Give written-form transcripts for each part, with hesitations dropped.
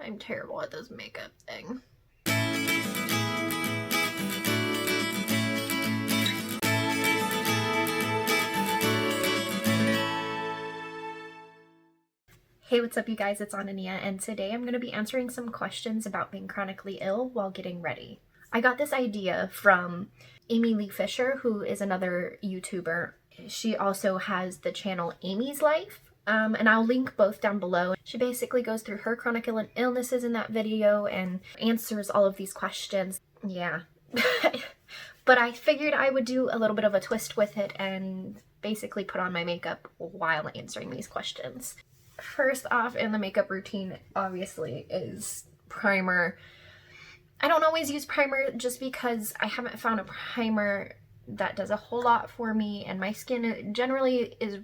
I'm terrible at this makeup thing. Hey, what's up you guys? It's Anania, and today I'm going to be answering some questions about being chronically ill while getting ready. I got this idea from Amy Lee Fisher, who is another YouTuber. She also has the channel Amy's Life, and I'll link both down below. She basically goes through her chronic illnesses in that video and answers all of these questions. Yeah. But I figured I would do a little bit of a twist with it and basically put on my makeup while answering these questions. First off in the makeup routine, obviously, is primer. I don't always use primer just because I haven't found a primer that does a whole lot for me, and my skin generally is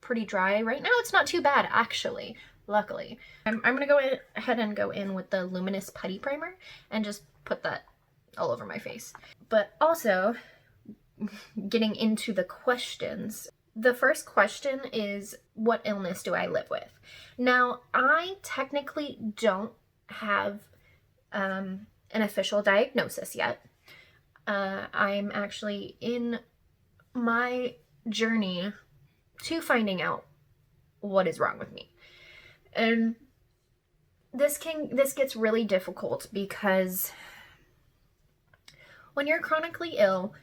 pretty dry. Right now it's not too bad, actually, luckily. I'm gonna go ahead and go in with the Luminous Putty Primer and just put that all over my face. But also, getting into the questions, the first question is, what illness do I live with? Now, I technically don't have an official diagnosis yet. I'm actually in my journey to finding out what is wrong with me. And this gets really difficult because when you're chronically ill,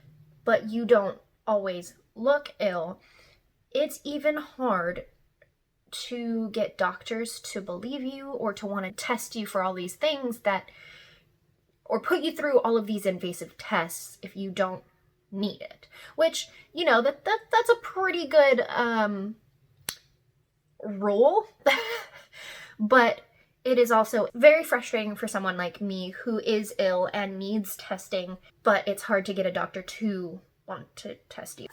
but you don't always look ill, it's even hard to get doctors to believe you or to want to test you for all these things or put you through all of these invasive tests if you don't need it. Which, you know, that's a pretty good rule. But it is also very frustrating for someone like me who is ill and needs testing, but it's hard to get a doctor to want to test you.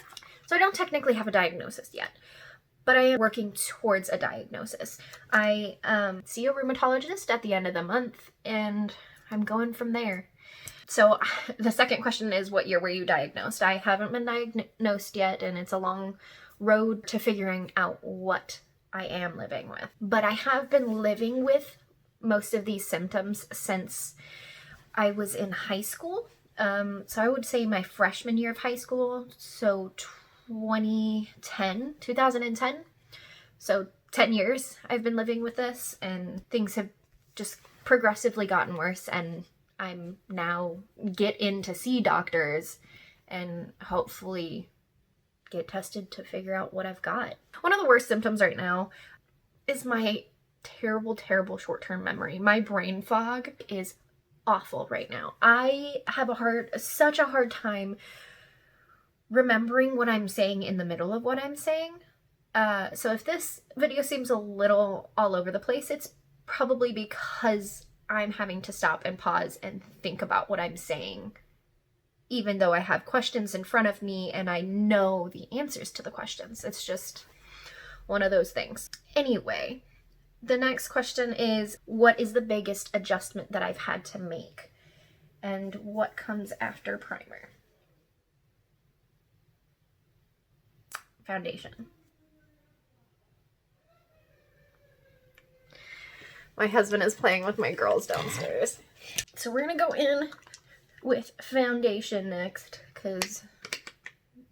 So I don't technically have a diagnosis yet, but I am working towards a diagnosis. I see a rheumatologist at the end of the month, and I'm going from there. So the second question is, what year were you diagnosed? I haven't been diagnosed yet, and it's a long road to figuring out what I am living with. But I have been living with most of these symptoms since I was in high school. So I would say my freshman year of high school, so 2010. So 10 years I've been living with this, and things have just progressively gotten worse, and I'm now get in to see doctors and hopefully get tested to figure out what I've got. One of the worst symptoms right now is my terrible short-term memory. My brain fog is awful right now. I have such a hard time remembering what I'm saying in the middle of what I'm saying. So if this video seems a little all over the place, it's probably because I'm having to stop and pause and think about what I'm saying, even though I have questions in front of me and I know the answers to the questions. It's just one of those things. Anyway, the next question is, what is the biggest adjustment that I've had to make? And what comes after primer? Foundation. My husband is playing with my girls downstairs. So we're gonna go in with foundation next, because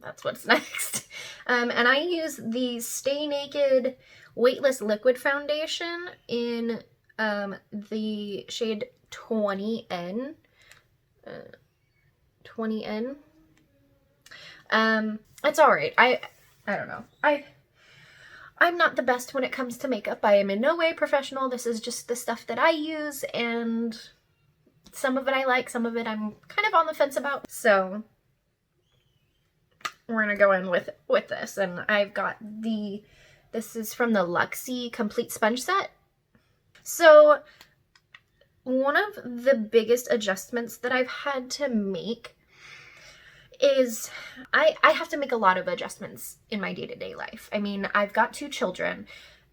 that's what's next. And I use the Stay Naked Weightless Liquid Foundation in the shade 20N. 20N. It's alright. I don't know. I'm not the best when it comes to makeup. I am in no way professional. This is just the stuff that I use, and some of it I like, some of it I'm kind of on the fence about. So we're gonna go in with this, and I've got this is from the Luxie Complete Sponge Set. So one of the biggest adjustments that I've had to make is I have to make a lot of adjustments in my day-to-day life. I mean, I've got 2 children.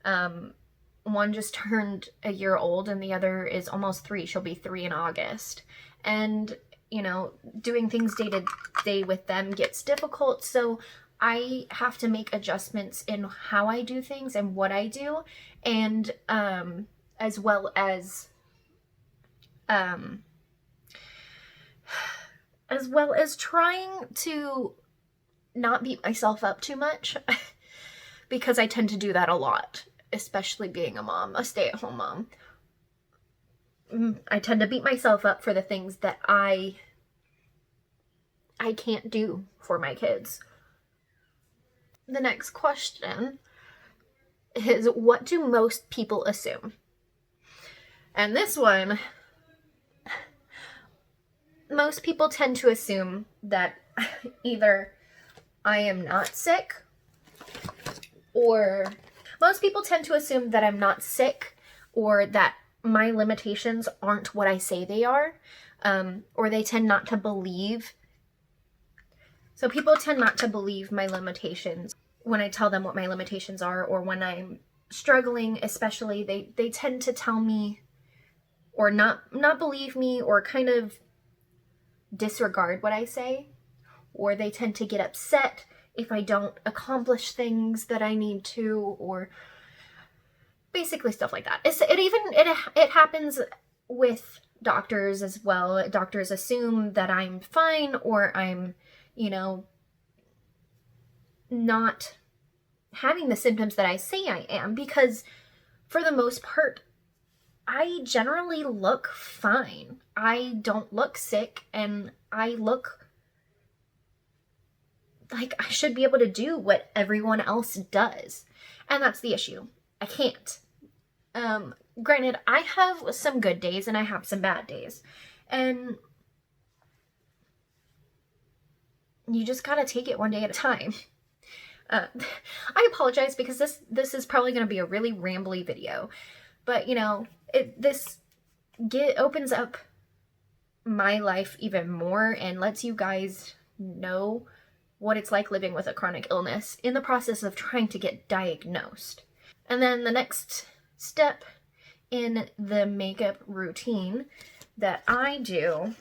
One just turned a year old and the other is almost 3. She'll be 3 in August. And, you know, doing things day to day with them gets difficult. So I have to make adjustments in how I do things and what I do, and as well as As well as trying to not beat myself up too much because I tend to do that a lot, especially being a mom, a stay-at-home mom. I tend to beat myself up for the things that I can't do for my kids. The next question is, what do most people assume? And this one, most people tend to assume that either I am not sick, or most people tend to assume that I'm not sick, or that my limitations aren't what I say they are, or they tend not to believe. So people tend not to believe my limitations when I tell them what my limitations are, or when I'm struggling especially, they tend to tell me, or not believe me, or kind of disregard what I say, or they tend to get upset if I don't accomplish things that I need to, or basically stuff like that. It happens with doctors as well. Doctors assume that I'm fine, or I'm, not having the symptoms that I say I am, because for the most part, I generally look fine. I don't look sick, and I look like I should be able to do what everyone else does. And that's the issue. I can't. Granted, I have some good days and I have some bad days. And you just gotta take it one day at a time. I apologize because this is probably gonna be a really rambly video. But, this opens up my life even more and lets you guys know what it's like living with a chronic illness in the process of trying to get diagnosed. And then the next step in the makeup routine that I do,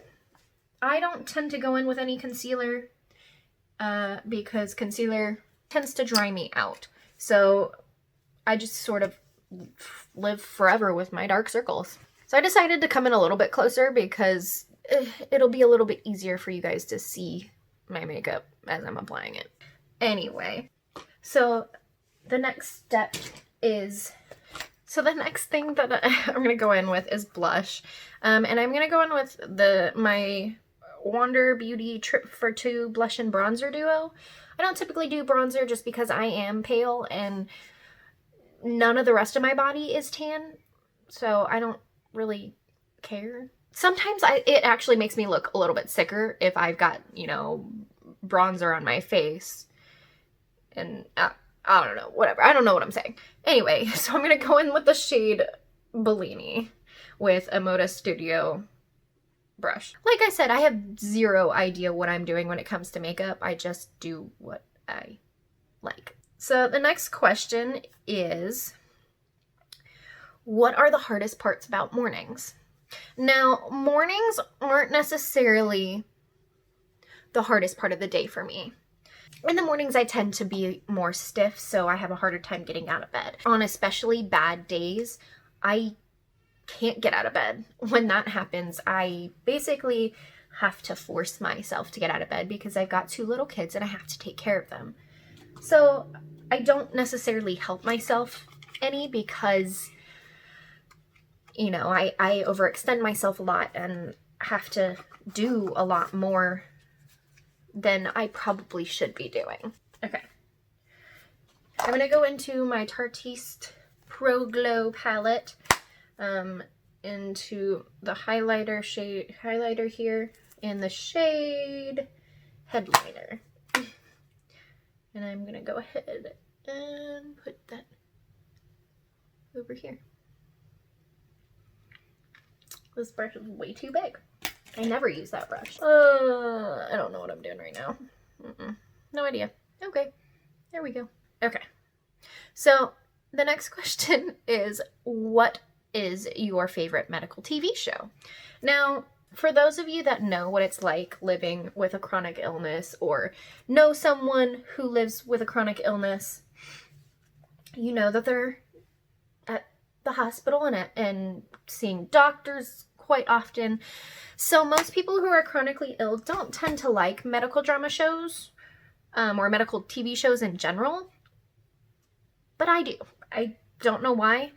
I don't tend to go in with any concealer because concealer tends to dry me out. So I just sort of live forever with my dark circles. So I decided to come in a little bit closer because it'll be a little bit easier for you guys to see my makeup as I'm applying it. Anyway, so the next step is, the next thing that I'm going to go in with is blush. And I'm going to go in with my Wander Beauty Trip for Two Blush and Bronzer Duo. I don't typically do bronzer just because I am pale and none of the rest of my body is tan. So I don't really care. Sometimes it actually makes me look a little bit sicker if I've got, bronzer on my face. And I don't know, whatever. I don't know what I'm saying. Anyway, so I'm going to go in with the shade Bellini with a Moda Studio brush. Like I said, I have zero idea what I'm doing when it comes to makeup. I just do what I like. So the next question is, what are the hardest parts about mornings? Now, mornings aren't necessarily the hardest part of the day for me. In the mornings, I tend to be more stiff, so I have a harder time getting out of bed. On especially bad days, I can't get out of bed. When that happens, I basically have to force myself to get out of bed because I've got 2 little kids and I have to take care of them. So I don't necessarily help myself any because, I overextend myself a lot and have to do a lot more than I probably should be doing. Okay. I'm going to go into my Tartiste Pro Glow palette, into the highlighter here in the shade Headliner. And I'm going to go ahead and put that over here. This brush is way too big. I never use that brush. I don't know what I'm doing right now. No idea. Okay, there we go. Okay, so the next question is, what is your favorite medical TV show? Now, for those of you that know what it's like living with a chronic illness or know someone who lives with a chronic illness, that they're at the hospital and seeing doctors quite often. So most people who are chronically ill don't tend to like medical drama shows or medical TV shows in general. But I do. I don't know why.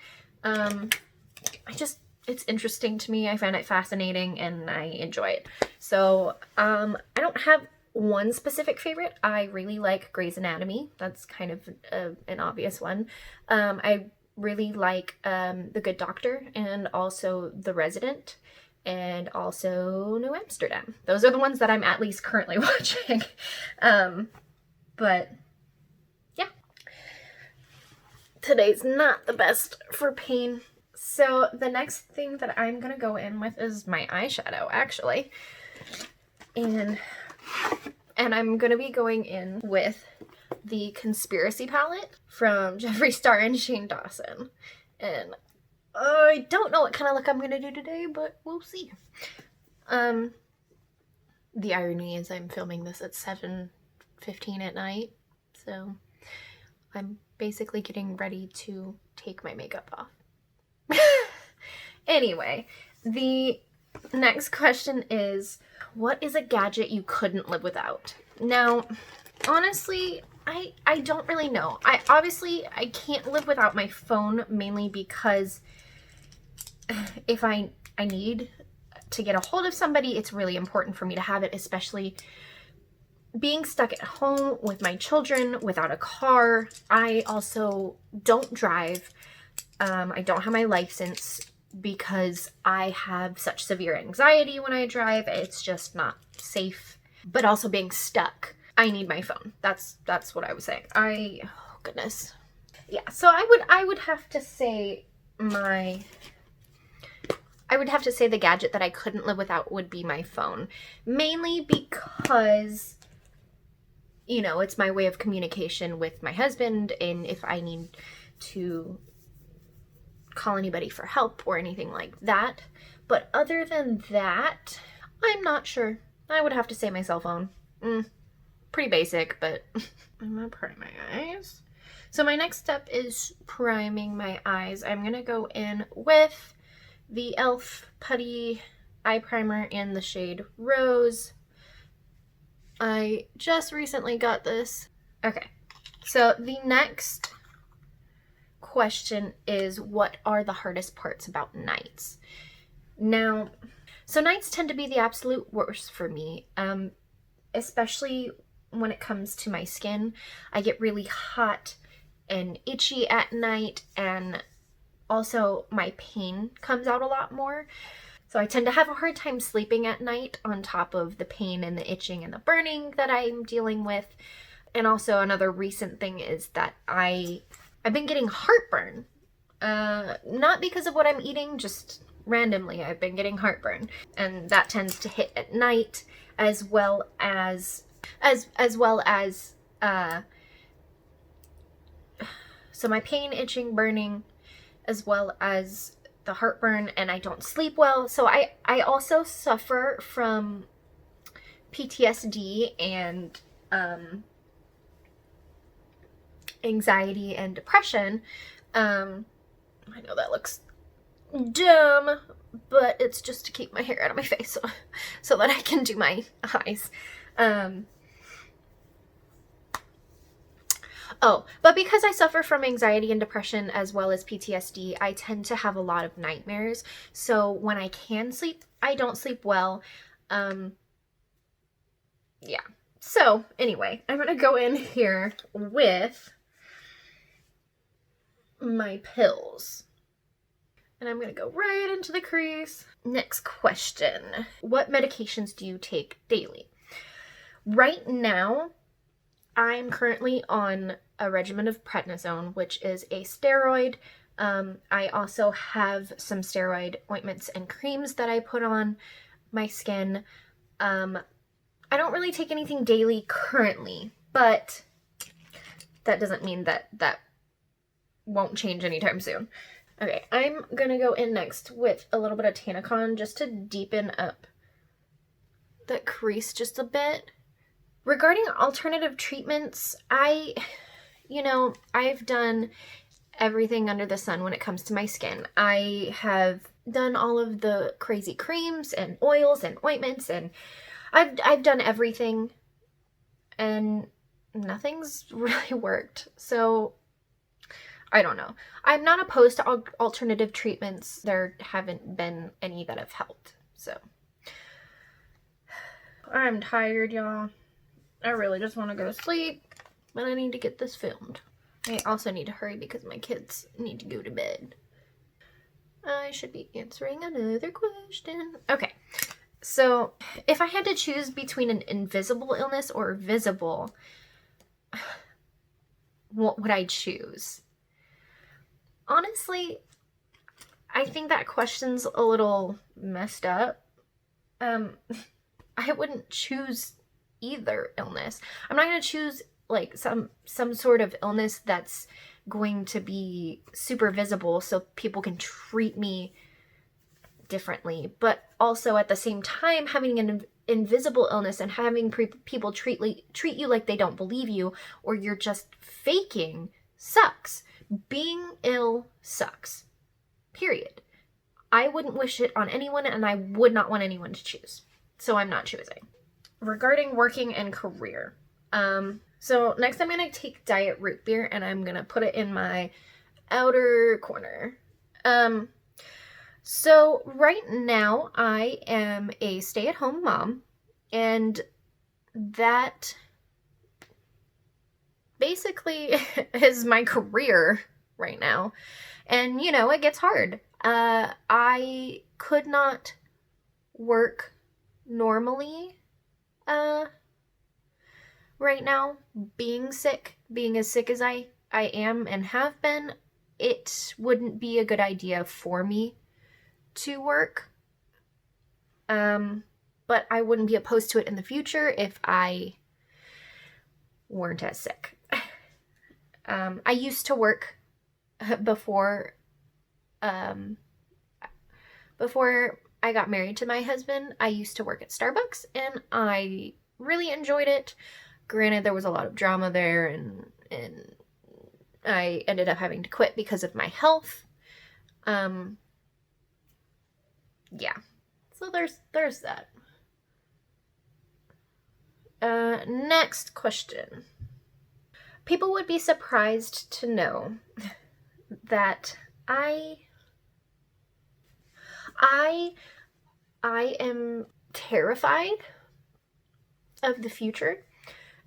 It's interesting to me. I find it fascinating and I enjoy it. So I don't have one specific favorite. I really like Grey's Anatomy. That's kind of an obvious one. I really like The Good Doctor and also The Resident and also New Amsterdam. Those are the ones that I'm at least currently watching. But yeah. Today's not the best for pain. So the next thing that I'm going to go in with is my eyeshadow, actually. And I'm going to be going in with the Conspiracy palette from Jeffree Star and Shane Dawson. And I don't know what kind of look I'm going to do today, but we'll see. The irony is I'm filming this at 7:15 at night. So I'm basically getting ready to take my makeup off. Anyway, the next question is, what is a gadget you couldn't live without? Now, honestly, I don't really know. I can't live without my phone, mainly because if I need to get a hold of somebody, it's really important for me to have it, especially being stuck at home with my children without a car. I also don't drive. I don't have my license because I have such severe anxiety when I drive. It's just not safe. But also being stuck, I need my phone. That's what I was saying. Oh goodness. Yeah, so I would have to say the gadget that I couldn't live without would be my phone. Mainly because, you know, it's my way of communication with my husband, and if I need to call anybody for help or anything like that. But other than that, I'm not sure. I would have to say my cell phone. Pretty basic, but I'm gonna prime my eyes. So my next step is priming my eyes. I'm gonna go in with the e.l.f. Putty Eye Primer in the shade Rose. I just recently got this. Okay, so the next question is, what are the hardest parts about nights? Now, so nights tend to be the absolute worst for me, especially when it comes to my skin. I get really hot and itchy at night, and also my pain comes out a lot more. So I tend to have a hard time sleeping at night on top of the pain and the itching and the burning that I'm dealing with. And also another recent thing is that I've been getting heartburn. Not because of what I'm eating, just randomly I've been getting heartburn. And that tends to hit at night, as well as so my pain, itching, burning, as well as the heartburn, and I don't sleep well. So I also suffer from PTSD and anxiety and depression. I know that looks dumb, but it's just to keep my hair out of my face so that I can do my eyes. But because I suffer from anxiety and depression as well as PTSD, I tend to have a lot of nightmares. So when I can sleep, I don't sleep well. Yeah. So anyway, I'm going to go in here with my pills. And I'm going to go right into the crease. Next question. What medications do you take daily? Right now, I'm currently on a regimen of prednisone, which is a steroid. I also have some steroid ointments and creams that I put on my skin. I don't really take anything daily currently, but that doesn't mean that won't change anytime soon. Okay, I'm gonna go in next with a little bit of Tanacon just to deepen up that crease just a bit. Regarding alternative treatments, I've done everything under the sun when it comes to my skin. I have done all of the crazy creams and oils and ointments, and I've done everything, and nothing's really worked. So I don't know. I'm not opposed to alternative treatments. There haven't been any that have helped. So I'm tired, y'all. I really just want to go to sleep, but I need to get this filmed. I also need to hurry because my kids need to go to bed. I should be answering another question. Okay, so if I had to choose between an invisible illness or visible, what would I choose? Honestly, I think that question's a little messed up. I wouldn't choose either illness. I'm not going to choose like some sort of illness that's going to be super visible so people can treat me differently, but also at the same time having an invisible illness and having people treat you like they don't believe you or you're just faking sucks. Being ill sucks. Period. I wouldn't wish it on anyone, and I would not want anyone to choose. So I'm not choosing. Regarding working and career, so next I'm gonna take diet root beer and I'm gonna put it in my outer corner. So right now I am a stay-at-home mom, and that basically is my career right now. And you know, it gets hard. I could not work normally right now, being as sick as I am and have been. It wouldn't be a good idea for me to work, but I wouldn't be opposed to it in the future if I weren't as sick. I used to work before I got married to my husband. I used to work at Starbucks and I really enjoyed it. Granted, there was a lot of drama there, and I ended up having to quit because of my health. Yeah. So there's that. Next question. People would be surprised to know that I am terrified of the future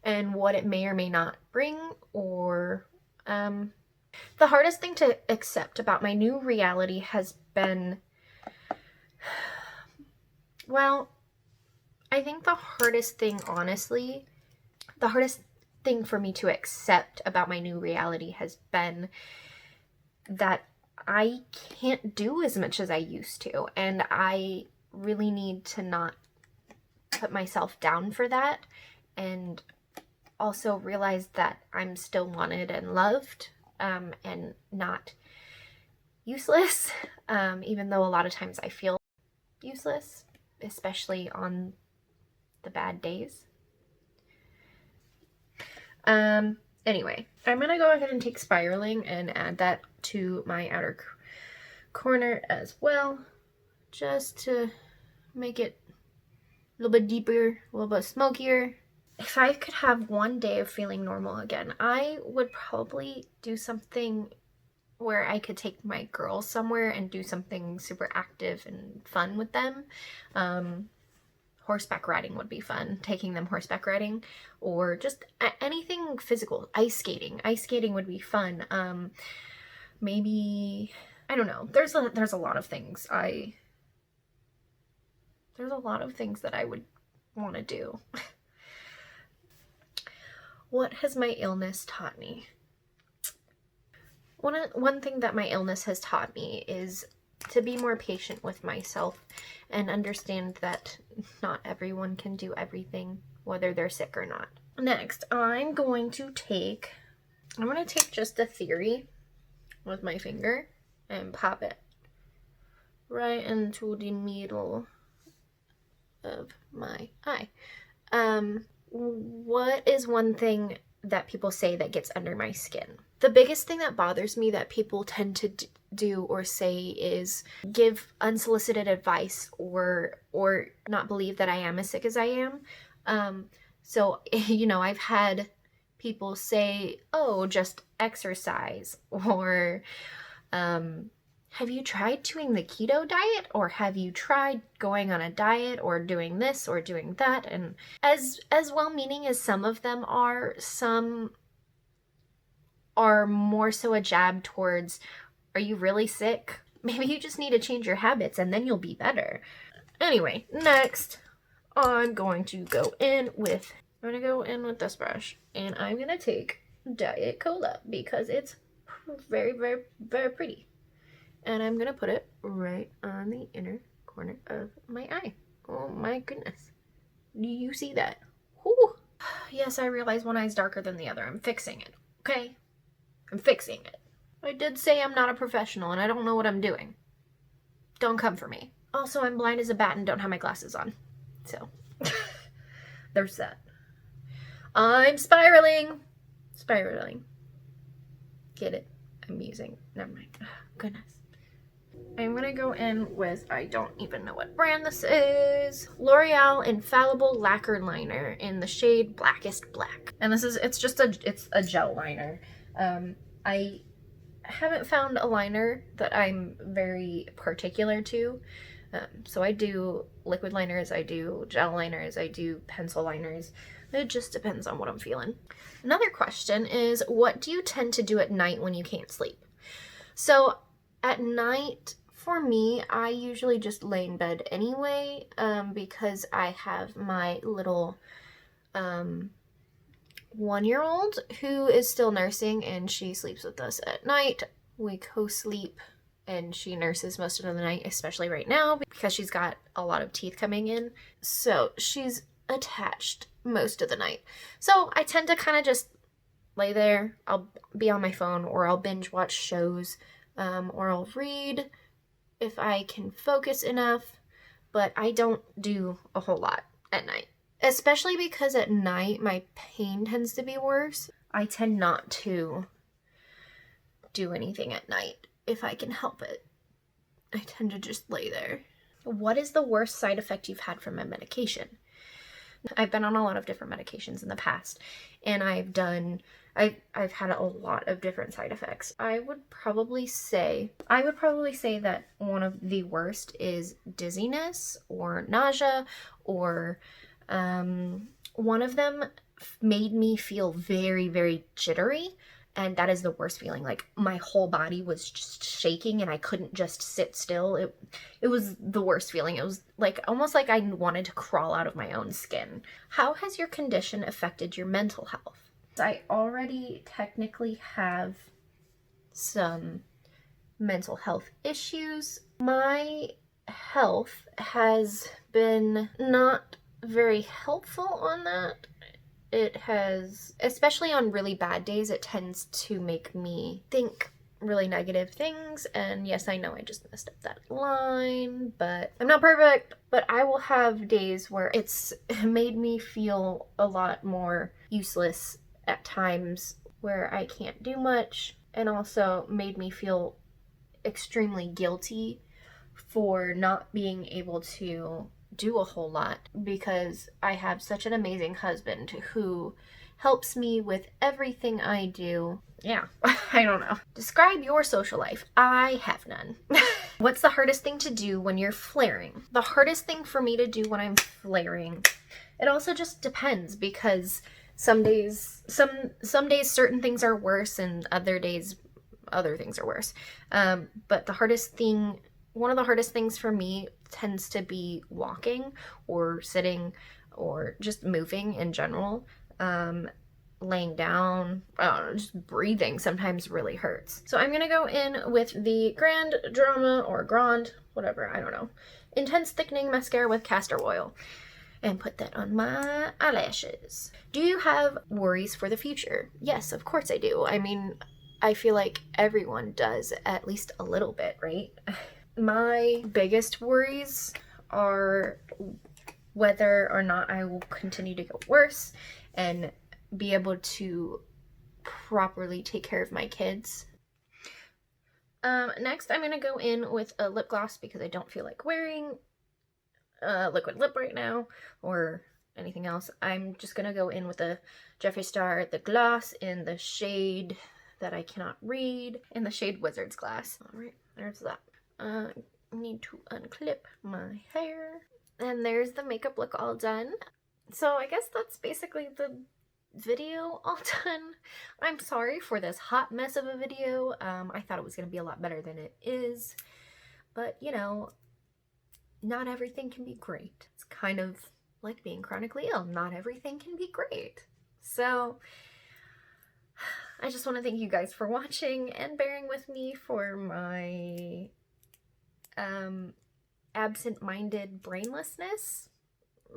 and what it may or may not bring, or the hardest thing to accept about my new reality has been, well, I think the hardest thing, honestly, the hardest thing for me to accept about my new reality has been that I can't do as much as I used to, and I really need to not put myself down for that, and also realize that I'm still wanted and loved, and not useless, even though a lot of times I feel useless, especially on the bad days. Anyway, I'm gonna go ahead and take spiraling and add that to my outer corner as well, just to make it a little bit deeper, a little bit smokier. If I could have one day of feeling normal again, I would probably do something where I could take my girls somewhere and do something super active and fun with them. Horseback riding would be fun, taking them horseback riding, or just anything physical. Ice skating would be fun. Maybe, I don't know, there's a lot of things that I would want to do. What has my illness taught me? One thing that my illness has taught me is to be more patient with myself and understand that not everyone can do everything, whether they're sick or not. Next, I'm going to take just a theory with my finger and pop it right into the middle of my eye. What is one thing that people say that gets under my skin? The biggest thing that bothers me that people tend to do or say is give unsolicited advice or not believe that I am as sick as I am. So, you know, I've had people say, oh, just exercise, or have you tried doing the keto diet, or have you tried going on a diet, or doing this or doing that? And as well-meaning as some of them are, some are more so a jab towards, are you really sick? Maybe you just need to change your habits and then you'll be better. Anyway, next, I'm going to go in with this brush, and I'm going to take Diet Cola because it's very, very, very pretty. And I'm going to put it right on the inner corner of my eye. Oh my goodness. Do you see that? Whew. Yes, I realize one eye's darker than the other. I'm fixing it, okay? I'm fixing it. I did say I'm not a professional and I don't know what I'm doing. Don't come for me. Also, I'm blind as a bat and don't have my glasses on. So, there's that. I'm spiraling. Spiraling. Get it? I'm using. Never mind. Oh, goodness. I'm going to go in with, I don't even know what brand this is, L'Oreal Infallible Lacquer Liner in the shade Blackest Black. And this is, it's a gel liner. I haven't found a liner that I'm very particular to. So I do liquid liners, I do gel liners, I do pencil liners. It just depends on what I'm feeling. Another question is, what do you tend to do at night when you can't sleep? So at night, for me, I usually just lay in bed anyway, because I have my little 1-year-old who is still nursing, and she sleeps with us at night. We co-sleep, and she nurses most of the night, especially right now because she's got a lot of teeth coming in. So she's attached most of the night. So I tend to kind of just lay there. I'll be on my phone, or I'll binge watch shows, or I'll read if I can focus enough, but I don't do a whole lot at night. Especially because at night my pain tends to be worse. I tend not to do anything at night if I can help it. I tend to just lay there. What is the worst side effect you've had from a medication? I've been on a lot of different medications in the past, and I've had a lot of different side effects. I would probably say that one of the worst is dizziness or nausea, or one of them made me feel very, very jittery, and that is the worst feeling. Like, my whole body was just shaking and I couldn't just sit still. It was the worst feeling. It was like almost like I wanted to crawl out of my own skin. How has your condition affected your mental health? I already technically have some mental health issues. My health has been not very helpful on that. It has, especially on really bad days, it tends to make me think really negative things. And yes, I know I just messed up that line, but I'm not perfect. But I will have days where it's made me feel a lot more useless at times, where I can't do much, and also made me feel extremely guilty for not being able to do a whole lot, because I have such an amazing husband who helps me with everything I do. Yeah, I don't know. Describe your social life. I have none. What's the hardest thing to do when you're flaring? The hardest thing for me to do when I'm flaring, it also just depends, because some days certain things are worse, and other days other things are worse. But one of the hardest things for me tends to be walking or sitting or just moving in general. Laying down, just breathing sometimes really hurts. So I'm going to go in with the Grand Drama, or Grand, whatever, I don't know, Intense Thickening Mascara with castor oil, and put that on my eyelashes. Do you have worries for the future? Yes, of course I do. I mean, I feel like everyone does at least a little bit, right? My biggest worries are whether or not I will continue to get worse and be able to properly take care of my kids. Next I'm gonna go in with a lip gloss because I don't feel like wearing liquid lip right now or anything else. I'm just gonna go in with the Jeffree Star the gloss in the shade that I cannot read, in the shade Wizard's Glass. All right, there's that. Need to unclip my hair, and there's the makeup look all done. So I guess that's basically the video all done. I'm sorry for this hot mess of a video. I thought it was gonna be a lot better than it is, but you know, not everything can be great. It's kind of like being chronically ill. Not everything can be great. So I just want to thank you guys for watching and bearing with me for my absent-minded brainlessness,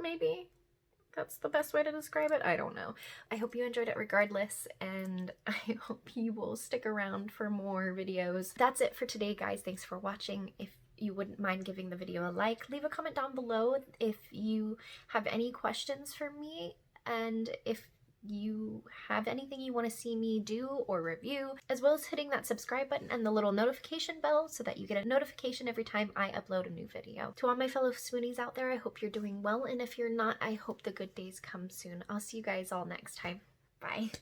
maybe. That's the best way to describe it. I don't know. I hope you enjoyed it regardless, and I hope you will stick around for more videos. That's it for today, guys. Thanks for watching. If you wouldn't mind giving the video a like, leave a comment down below if you have any questions for me, and if you have anything you want to see me do or review, as well as hitting that subscribe button and the little notification bell so that you get a notification every time I upload a new video. To all my fellow Spoonies out there, I hope you're doing well, and if you're not, I hope the good days come soon. I'll see you guys all next time. Bye.